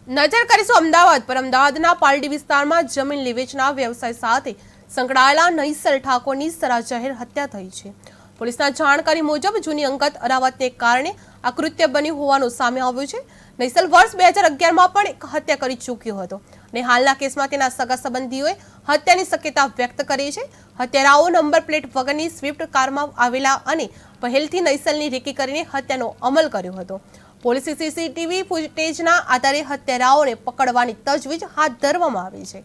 નજર કરીશું અમદાવાદ પર. અમદાવાદના પાલડી વિસ્તારમાં જમીન લીવેચના વ્યવસાય સાથે સંકળાયેલા નૈસલ ઠાકોરની સરા જાહેર હત્યા થઈ છે. પોલીસના જાણકારી મુજબ જૂની અંગત અદાવતને કારણે આ કૃત્ય બન્યું હોવાનું સામે આવ્યું છે. નૈસલ વર્ષ 2011માં પણ એક હત્યા કરી ચૂક્યો હતો અને હાલના કેસમાં તેના સગા સંબંધીઓએ હત્યાની શક્યતા વ્યક્ત કરી છે. હત્યારાઓ નંબર પ્લેટ વગરની સ્વિફ્ટ કારમાં આવેલા અને પહેલથી નૈસલની રેકી કરીને હત્યાનો અમલ કર્યો હતો. પોલીસે સીસીટીવી ફૂટેજના આધારે હત્યારાઓને પકડવાની તજવીજ હાથ ધરવામાં આવી છે.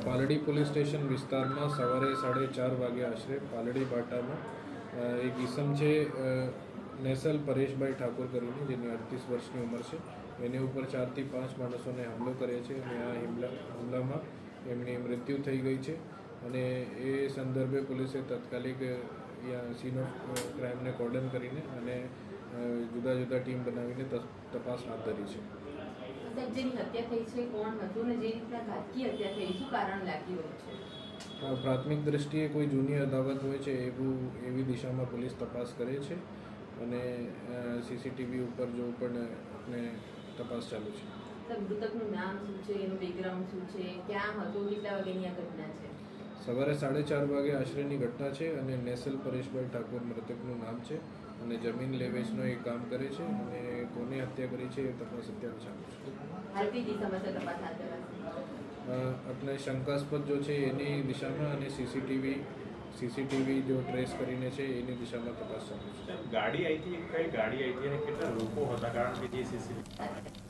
પાલડી પોલીસ સ્ટેશન વિસ્તારમાં સવારે 4:30 વાગે આશરે પાલડી બાટામાં એક ઈસમ છે નેસલ પરેશભાઈ ઠાકોર કરીને, જેની 38 વર્ષની ઉંમર છે. એની ઉપર 4 થી 5 માણસોને હુમલો કરે છે અને આ હુમલામાં એમની મૃત્યુ થઈ ગઈ છે. અને એ સંદર્ભે પોલીસે તાત્કાલિક સીન ઓફ ક્રાઇમને કોર્ડન કરીને અને જુદા જુદા ટીમ બનાવીને તપાસ હાથ ધરી છે. જેની હત્યા થઈ છે કોણ હતું અને જે રીતના ઘાતકી હત્યા થઈ શું કારણ લાગી રહ્યું છે? પ્રાથમિક દ્રષ્ટિએ કોઈ જૂની અદાવત હોય છે એવી દિશામાં પોલીસ તપાસ કરે છે અને સીસીટીવી ઉપર જો પણ આપણે તપાસ ચાલુ છે. મૃતકનું નામ શું છે, એનું બેકગ્રાઉન્ડ શું છે, ક્યાં હતો, કેટલા વાગ્યાની આ ઘટના છે? સવારે 4:30 વાગે આશરેની ઘટના છે અને નેસલ પરેશભાઈ ઠાકોર મૃતકનું નામ છે અને જમીન લેવેચનો એ કામ કરે છે અને કોને હત્યા કરી છે એ તપાસ અત્યારે ચાલુ છે. હાલ કઈ દિશામાં તપાસ હાથ ધરાશે? આપણે શંકાસ્પદ જો છે એની દિશામાં અને સીસીટીવી જો ટ્રેસ કરીને છે એની દિશામાં તપાસ ચાલુ છે. ગાડી આવી હતી, કઈ ગાડી આવી હતી અને કેટલા લોકો હતા? કારણ કે જે સીસીટીવી